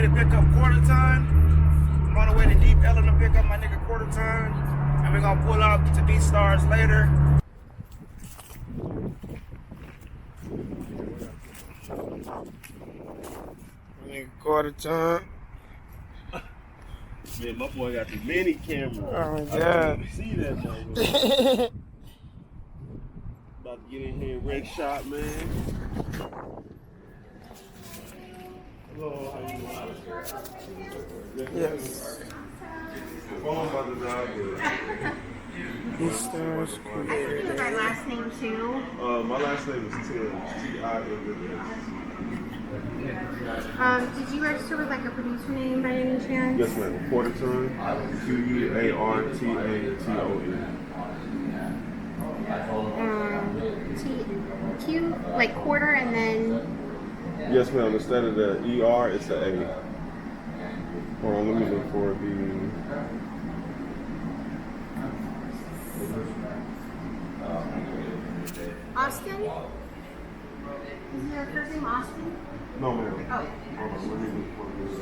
way to pick up $1/4. I'm on the way to Deep Ellum to pick up my nigga $1/4. And we're gonna pull up to BEATSTARS later. Nigga $1/4. Man, my boy got the mini camera. Oh my I God. can't even see that motherfucker. About to get in here and wreck shop, man. Hello, how you doing? Yes. Phone about to die, BEATSTARS created. My last name too. my last name is Tim. T-I-M-M-S. Did you register with like a producer name by any chance? Yes, ma'am. $1/4. Q-U-A-R-T-A-T-O-N. Q like quarter and then. Yes, ma'am. Instead of the E-R, it's the A. Hold on, let me look for the... Austin? Is your first name Austin? No, ma'am. Oh. Hold on, let me look for this.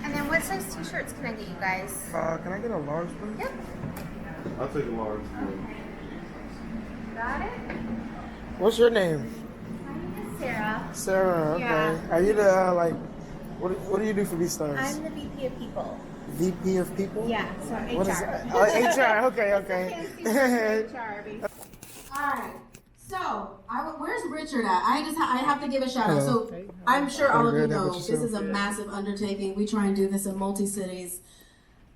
And then what size t-shirts can I get you guys? Can I get a large, please? Yep. I'll take a large. Got it? What's your name? My name is Sarah. Sarah, okay. Yeah. Are you the, what do you do for BEATSTARS? I'm the VP of People. VP of People? Yeah, so HR. What is that? Oh, HR, okay. HR, baby. Alright, so where's Richard at? I have to give a shout out. So I'm sure all of you know this is a massive undertaking. We try and do this in multi-cities,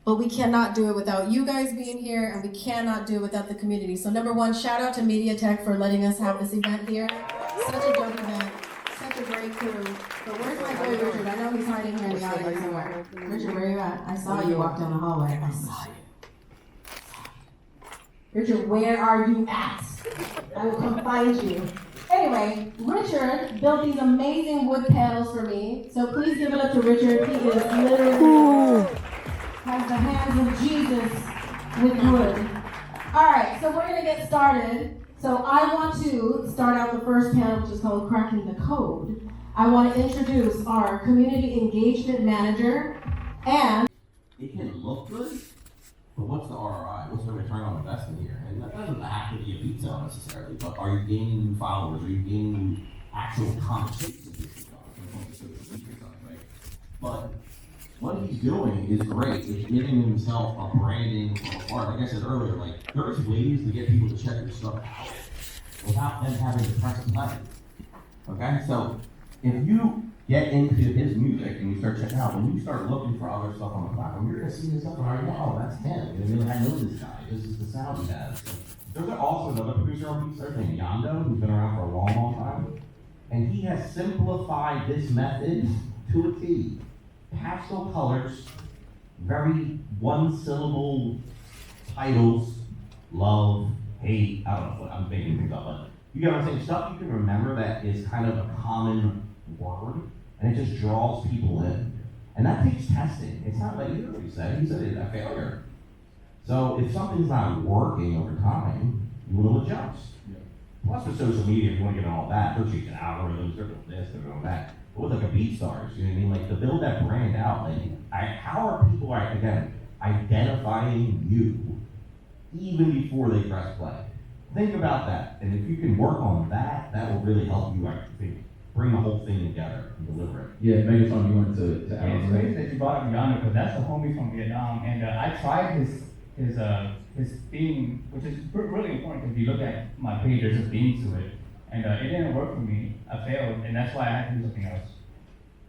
but we cannot do it without you guys being here, and we cannot do it without the community. So number one, shout out to MediaTek for letting us have this event here. Such a dope event, such a great crew. But where's my boy Richard? I know he's hiding here in the audience somewhere. Richard, where are you at? I saw you walk down the hallway. I saw you. Richard, where are you at? I will come find you. Anyway, Richard built these amazing wood panels for me. So please give it up to Richard. He is literally has the hands of Jesus with wood. All right, so we're gonna get started. So I want to start out the first panel, which is called Cracking the Code. I want to introduce our community engagement manager and it can look good, but what's the ROI? What's the return on investment here? And that doesn't have to be a beat sale necessarily, but are you gaining new followers? Are you gaining actual conversations with these guys? Right? But what he's doing is great. It's giving himself a branding part. Like I said earlier, like there's ways to get people to check your stuff out without them having to press play. Okay, so if you get into his music and you start checking out, when you start looking for other stuff on the platform, you're gonna see this stuff and already know, oh, that's him. I know this guy. This is the sound he has. So, there's also another producer on BEATSTARS named Yondo, who's been around for a long, long time. And he has simplified this method to a T. Pastel colors, very one-syllable titles, love, hate, I don't know what I'm making things up, but you get what I'm saying? Stuff you can remember that is kind of a common word, and it just draws people in. And that takes testing. It's not like you said it's a failure. So if something's not working over time, you will adjust. Yeah. Plus with social media, if you want to get on all that, they're changing algorithms, they're doing this, they're doing that. But with like a BEATSTARS, you know what I mean? Like to build that brand out, like how are people again identifying you even before they press play? Think about that, and if you can work on that, that will really help you, I think, bring the whole thing together and deliver it. Yeah, Megaton, you wanted to add Yeah, on it's crazy that you brought up Yonder, because that's the homie from Vietnam, and I tried his theme, which is really important because if you look at my page, there's a theme to it, and it didn't work for me. I failed, and that's why I had to do something else.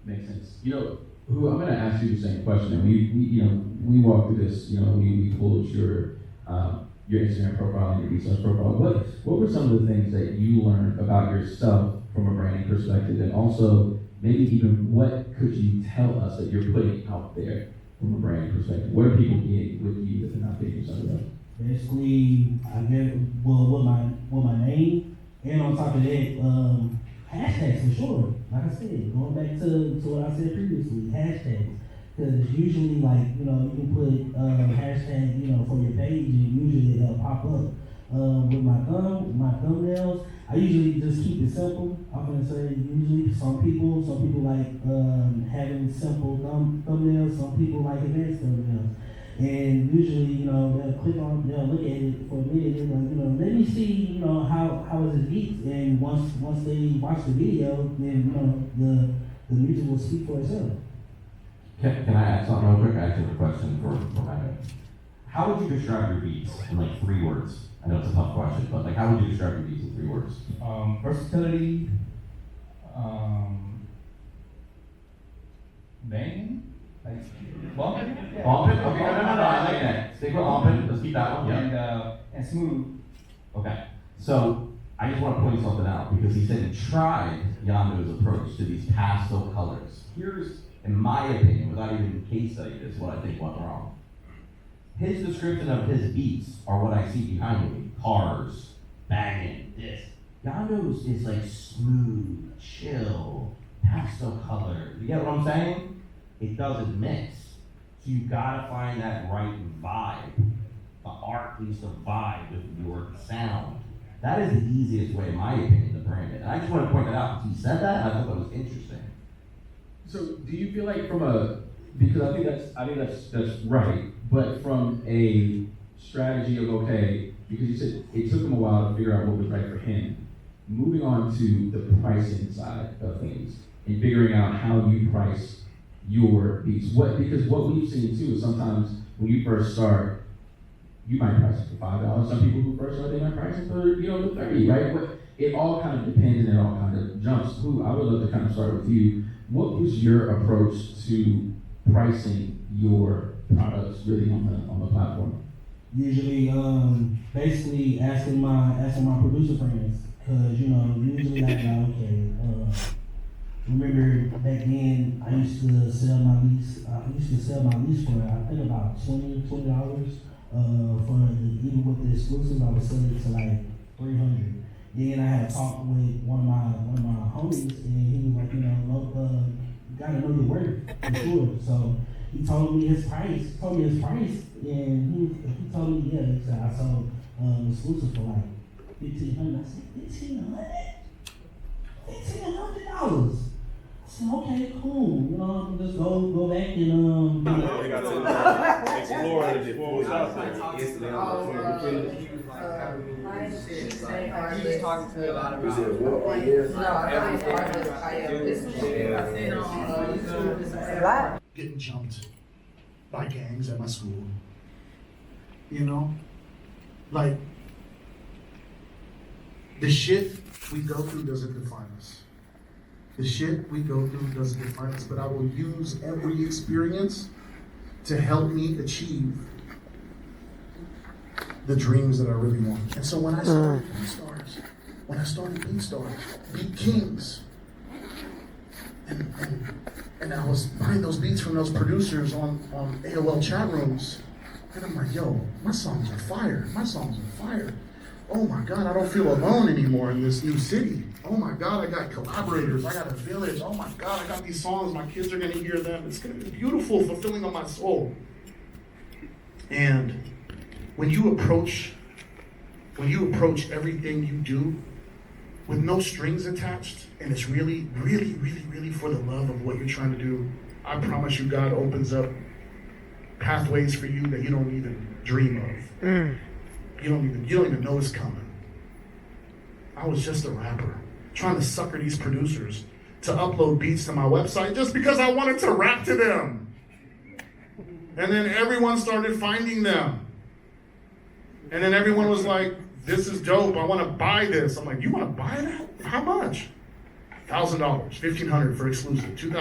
Makes sense. You know, who I'm going to ask you the same question. We walked through this. You know, we pulled your Instagram profile and your BEATSTARS profile. What were some of the things that you learned about yourself from a branding perspective, and also maybe even what could you tell us that you're putting out there from a branding perspective? What are people getting with you that they're not getting something about? Basically, I get with my name, and on top of that, hashtags for sure. Like I said, going back to what I said previously, hashtags. Because usually, like, you can put hashtag, for your page, and usually it'll pop up. with my thumbnails. I usually just keep it simple. I'm gonna say usually some people like having simple thumbnails. Some people like advanced thumbnails. And usually, they'll look at it for a minute and like, let me see, how is it beats. And once they watch the video, then the music will speak for itself. Can I ask something real quick? I actually have a question for Matt. How would you describe your beats in like 3 words? I know it's a tough question, but like, how would you describe your beats in 3 words? Versatility, banging, like bumping. Yeah. Bumping? Okay, no, I like that. Stick with bumping. Let's keep that one. Yeah. And smooth. Okay. So I just want to point something out because he said he tried Yando's approach to these pastel colors. Here's, in my opinion, without even case study this, what I think went wrong. His description of his beats are what I see behind me. Cars, banging, this. Yando's is like smooth, chill, pastel color. You get what I'm saying? It doesn't mix. So you gotta find that right vibe. The art needs to vibe with your sound. That is the easiest way, in my opinion, to brand it. And I just want to point that out because he said that, I thought that was interesting. So do you feel like because I think that's right, but from a strategy of, okay, because you said it took him a while to figure out what was right for him, moving on to the pricing side of things and figuring out how you price your beats. Because what we've seen too is sometimes when you first start, you might price it for $5. Some people who first start, they might price it for, the 30, right? But it all kind of depends and it all kind of jumps. I would love to kind of start with you. What was your approach to pricing your products really on the platform? Usually, basically asking my producer friends, cause usually like okay. Remember back then, I used to sell my lease. For I think about $20 for even with the exclusives, I was selling it to like $300. Then I had talked with one of my homies, and he was like, you gotta know your worth for sure. So he told me his price. And he told me, he said I sold exclusive for like $1,500. I said $1,500. I said, okay, cool. Just go back and explore it before we start there. He was talking to me a lot about getting jumped by gangs at my school. Like, the shit we go through doesn't define us. The shit we go through doesn't define us, but I will use every experience to help me achieve the dreams that I really want. And so when I started BEATSTARS, Beat Kings, and I was buying those beats from those producers on AOL chat rooms, and I'm like, yo, my songs are fire. Oh my God, I don't feel alone anymore in this new city. Oh my God, I got collaborators, I got a village. Oh my God, I got these songs, my kids are gonna hear them. It's gonna be beautiful, fulfilling on my soul. And when you approach everything you do with no strings attached, and it's really, really, really, really for the love of what you're trying to do, I promise you God opens up pathways for you that you don't even dream of. You don't even know it's coming. I was just a rapper trying to sucker these producers to upload beats to my website just because I wanted to rap to them. And then everyone started finding them. And then everyone was like, this is dope, I want to buy this. I'm like, you want to buy that? How much? $1,000, $1,500 for exclusive, $2,000.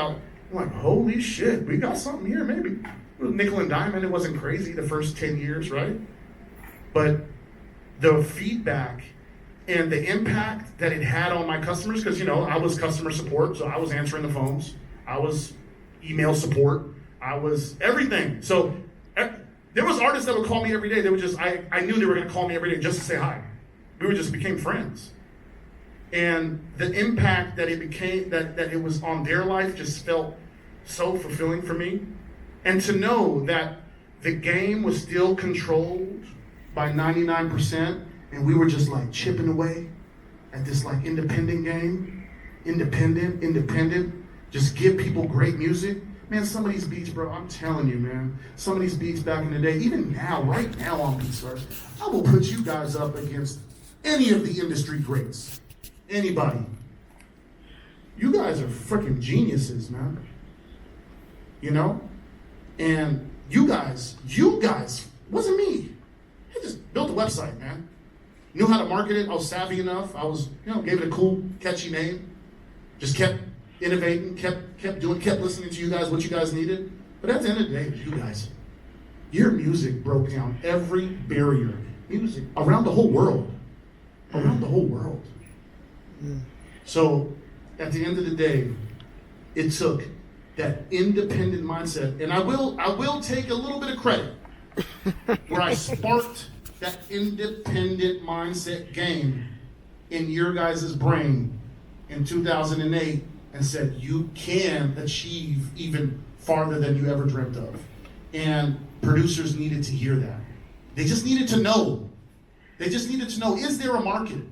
I'm like, holy shit, we got something here, maybe. It was nickel and diamond, it wasn't crazy the first 10 years, right? But the feedback and the impact that it had on my customers, because I was customer support, so I was answering the phones, I was email support, I was everything. So there was artists that would call me every day. They would just, I knew they were gonna call me every day just to say hi. We just became friends. And the impact that it became, that it was on their life just felt so fulfilling for me. And to know that the game was still controlled by 99%, and we were just like chipping away at this like independent game. Independent. Just give people great music. Man, some of these beats, bro, I'm telling you, man, some of these beats back in the day, even now, right now on BEATSTARS, I will put you guys up against any of the industry greats. Anybody. You guys are freaking geniuses, man. You know? And you guys, wasn't me. I just built a website, man. Knew how to market it. I was savvy enough. I was, gave it a cool, catchy name. Just kept innovating, kept doing, kept listening to you guys, what you guys needed. But at the end of the day, you guys, your music broke down every barrier. Music around the whole world. Around the whole world. So at the end of the day, it took that independent mindset, and I will take a little bit of credit where I sparked that independent mindset game in your guys' brain in 2008 and said you can achieve even farther than you ever dreamt of. And producers needed to hear that. They just needed to know. They just needed to know, is there a market?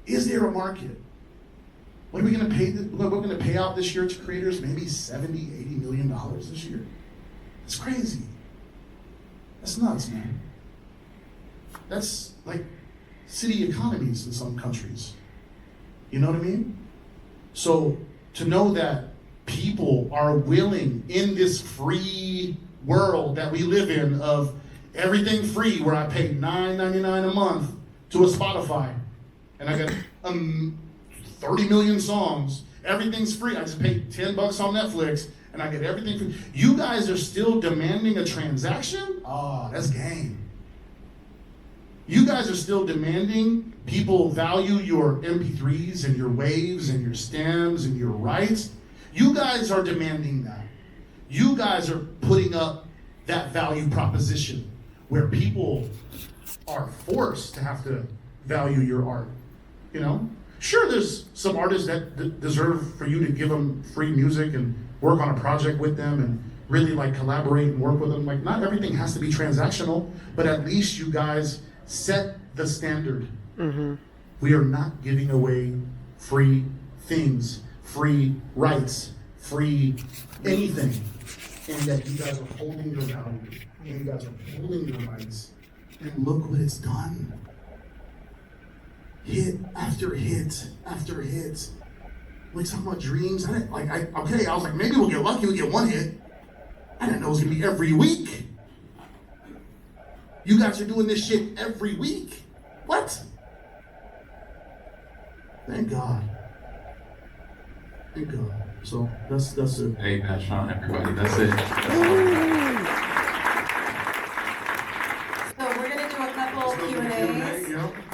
Is there a market? What are we going to pay? We're going to pay out this year to creators maybe $70, $80 million this year. It's crazy. That's nuts, man. That's like city economies in some countries. You know what I mean? So to know that people are willing in this free world that we live in of everything free, where I pay $9.99 a month to a Spotify, and I got 30 million songs, everything's free. I just paid $10 on Netflix, and I get everything free. You guys are still demanding a transaction? Oh, that's game. You guys are still demanding people value your MP3s and your waves and your stems and your rights. You guys are demanding that. You guys are putting up that value proposition where people are forced to have to value your art, Sure, there's some artists that deserve for you to give them free music and work on a project with them and really like collaborate and work with them. Like, not everything has to be transactional, but at least you guys set the standard. Mm-hmm. We are not giving away free things, free rights, free anything. And that you guys are holding your value, and you guys are holding your rights. And look what it's done. Hit after hit after hit. We're talking about dreams. I was like, maybe we'll get lucky, we'll get one hit. I didn't know it was gonna be every week. You guys are doing this shit every week. What? Thank God. Thank God. So that's it. Hey, that's Sean, everybody. That's it.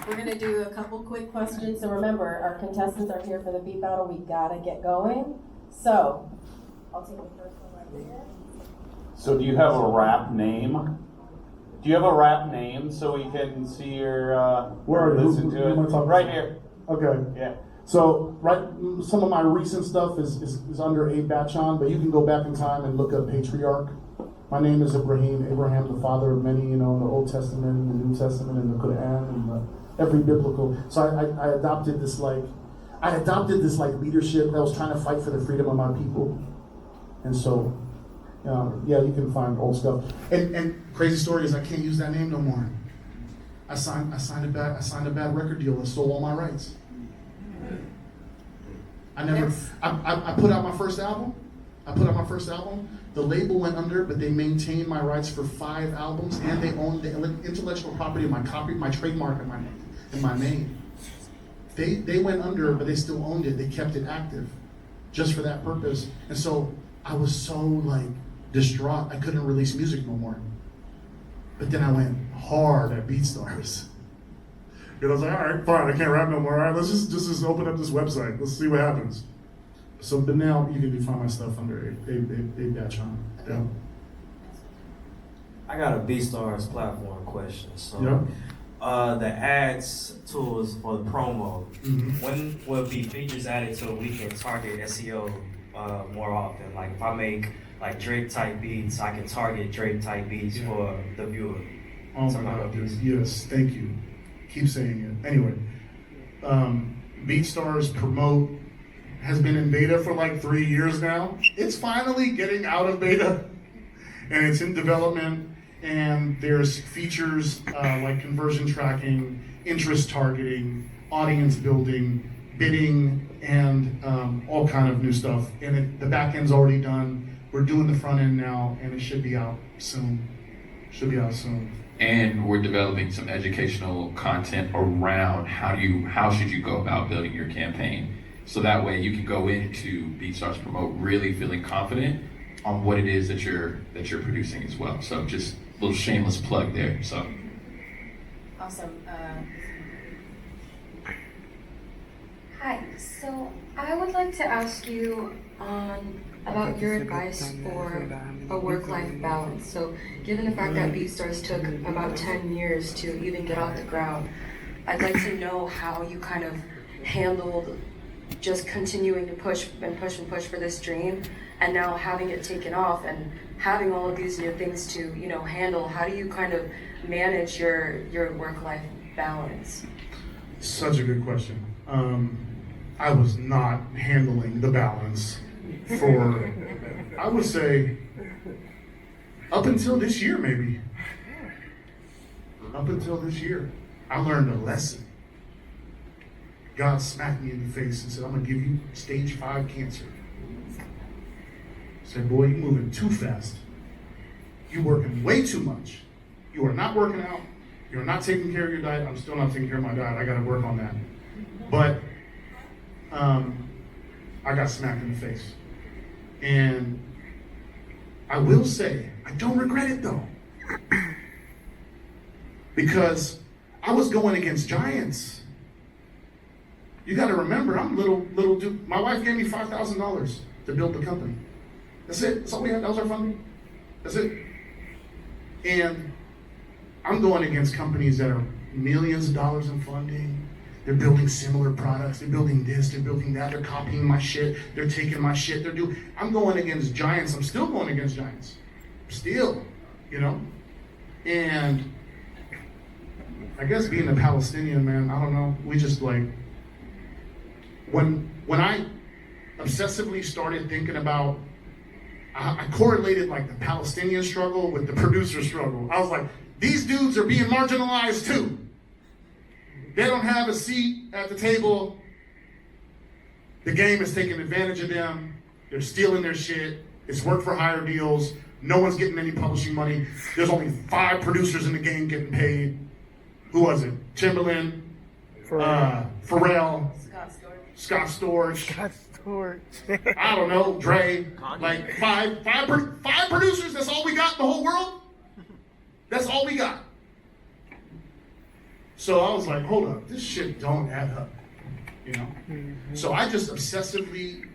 We're gonna do a couple quick questions. So remember, our contestants are here for the beat battle. We gotta get going. So I'll take the first one right there. So do you have a rap name? Do you have a rap name so we can see your listen to it? Right here. Okay. Yeah. So some of my recent stuff is under Abraham, but you can go back in time and look up Patriarch. My name is Abraham, the father of many, in the Old Testament, and the New Testament, and the Quran, and every biblical. So I adopted this leadership that was trying to fight for the freedom of my people. And so, you can find old stuff. And crazy story is I can't use that name no more. I signed a bad record deal and stole all my rights. I put out my first album. The label went under, but they maintained my rights for 5 albums, and they owned the intellectual property of my trademark, and my name. They went under, but they still owned it. They kept it active, just for that purpose. And so I was so distraught. I couldn't release music no more. But then I went hard at BEATSTARS. And I was like, all right, fine, I can't rap no more. All right, let's just open up this website. Let's see what happens. So, but now you can find my stuff under a-on. Yeah. I got a BEATSTARS platform question. So, the ads tools for the promo, when will be features added so we can target SEO more often? Like if I make Drake type beats, I can target Drake type beats for the viewer. Oh my God, dude. Yes, thank you. Keep saying it. Anyway, BEATSTARS Promote has been in beta for like 3 years now. It's finally getting out of beta, and it's in development. And there's features like conversion tracking, interest targeting, audience building, bidding, and all kind of new stuff. And the back end's already done. We're doing the front end now, and it should be out soon. And we're developing some educational content around how should you go about building your campaign. So that way you can go into BEATSTARS Promote really feeling confident on what it is that you're producing as well. So just a little shameless plug there. So awesome. Hi. So I would like to ask you about your advice for a work-life balance. So given the fact that BEATSTARS took about 10 years to even get off the ground, I'd like to know how you kind of handled just continuing to push for this dream, and now having it taken off and having all of these new things to handle. How do you kind of manage your work-life balance? Such a good question. I was not handling the balance for, I would say, up until this year, maybe. Up until this year, I learned a lesson. God smacked me in the face and said, I'm gonna give you stage 5 cancer. I said, boy, you're moving too fast. You're working way too much. You are not working out. You're not taking care of your diet. I'm still not taking care of my diet. I gotta work on that. But I got smacked in the face. And I will say, I don't regret it though. Because I was going against giants. You gotta remember, I'm little dude. My wife gave me $5,000 to build the company. That's it, that's all we had, that was our funding. That's it. And I'm going against companies that are millions of dollars in funding. They're building similar products, they're building this, they're building that, they're copying my shit, they're taking my shit, I'm going against giants, I'm still going against giants. Still, And I guess being a Palestinian, man, I don't know, we just like, when I obsessively started thinking about, I correlated like the Palestinian struggle with the producer struggle. I was like, these dudes are being marginalized too. They don't have a seat at the table. The game is taking advantage of them. They're stealing their shit. It's work for hire deals. No one's getting any publishing money. There's only 5 producers in the game getting paid. Who was it? Timbaland, Pharrell, Scott Storch. I don't know, Dre. Like five producers. That's all we got in the whole world. That's all we got. So I was like, hold up, this shit don't add up, So I just obsessively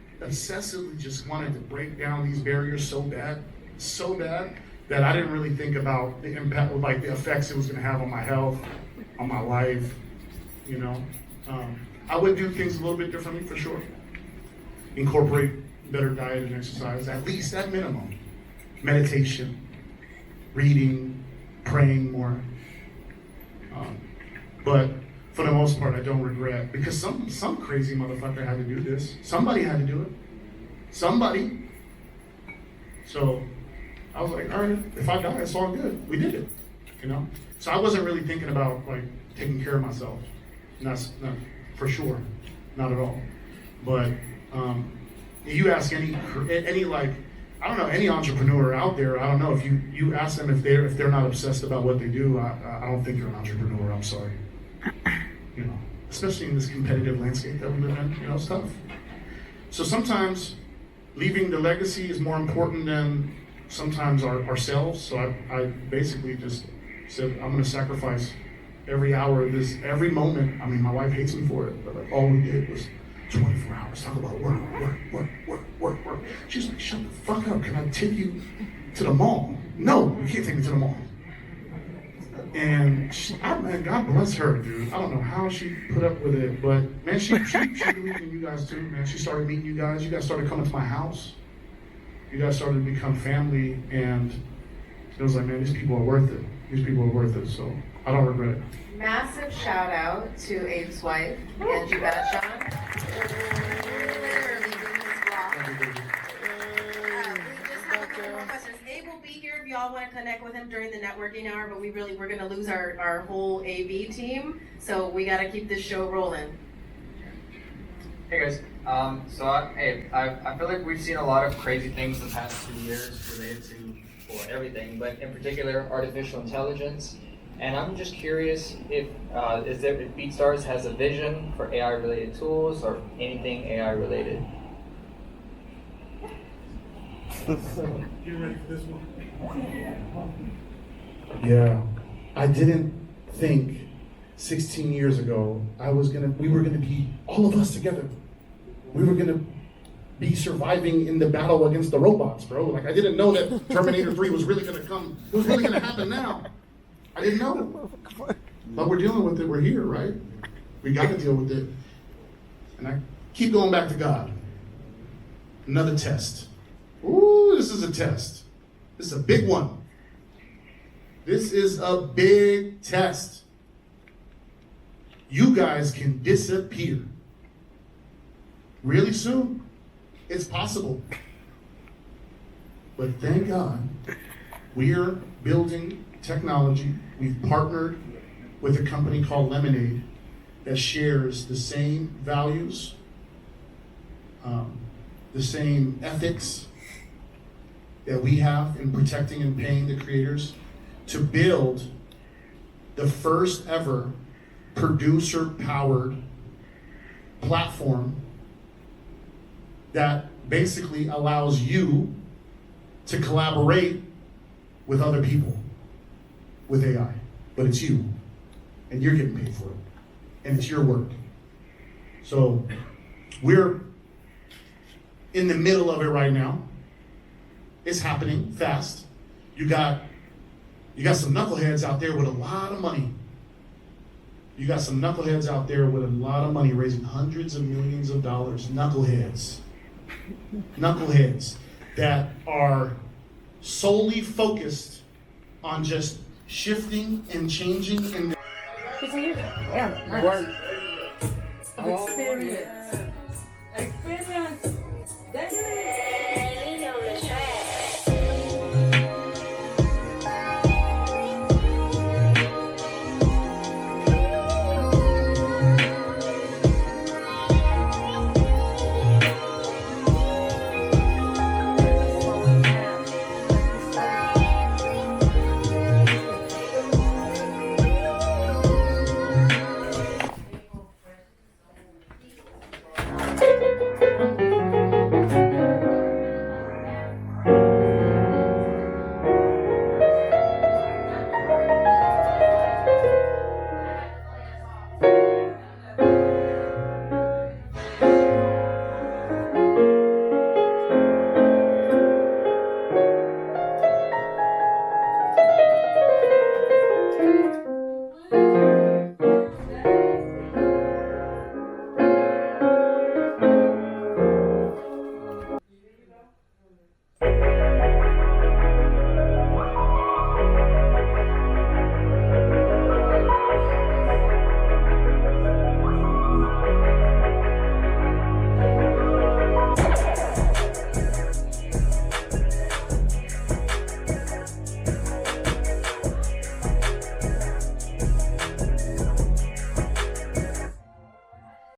just wanted to break down these barriers so bad that I didn't really think about the impact, like the effects it was gonna have on my health, on my life, I would do things a little bit differently for sure. Incorporate better diet and exercise, at least at minimum. Meditation, reading, praying more. But for the most part, I don't regret, because some crazy motherfucker had to do this. Somebody had to do it. Somebody. So I was like, all right, if I die, it's all good. We did it, So I wasn't really thinking about like taking care of myself. And that's not for sure, not at all. But you ask any like, I don't know, any entrepreneur out there, I don't know, if you ask them if they're not obsessed about what they do, I don't think you're an entrepreneur, I'm sorry. Especially in this competitive landscape that we live in, it's tough. So sometimes leaving the legacy is more important than sometimes ourselves. So I basically just said, I'm gonna sacrifice every hour of this, every moment. I mean, my wife hates me for it, but all we did was 24 hours, talk about work. She's like, shut the fuck up, can I take you to the mall? No, you can't take me to the mall. And man, God bless her, dude. I don't know how she put up with it, but man, she believed in you guys too, man. She started meeting you guys. You guys started coming to my house. You guys started to become family, and it was like, man, these people are worth it. these people are worth it, so I don't regret it. Massive shout out to Abe's wife, Whyshawn. Abe will be here if y'all want to connect with him during the networking hour, but we're gonna lose our whole AV team, so we gotta keep this show rolling. Hey guys, I feel like we've seen a lot of crazy things the past 2 years related to everything, but in particular artificial intelligence. And I'm just curious if BEATSTARS has a vision for AI related tools or anything AI related. Get ready for this one. Yeah, I didn't think 16 years ago we were gonna be all of us together. We were gonna be surviving in the battle against the robots, bro. Like, I didn't know that Terminator 3 was really gonna come. It was really gonna happen now. I didn't know. But we're dealing with it. We're here, right? We got to deal with it. And I keep going back to God. Another test. Ooh, this is a test. This is a big one. This is a big test. You guys can disappear really soon. It's possible. But thank God, we're building technology. We've partnered with a company called Lemonade that shares the same values, the same ethics that we have in protecting and paying the creators, to build the first ever producer-powered platform that basically allows you to collaborate with other people with AI. But it's you, and you're getting paid for it, and it's your work. So we're in the middle of it right now. It's happening fast. You got some knuckleheads out there with a lot of money. You got some knuckleheads out there with a lot of money, raising hundreds of millions of dollars. Knuckleheads that are solely focused on just shifting and changing and Experience.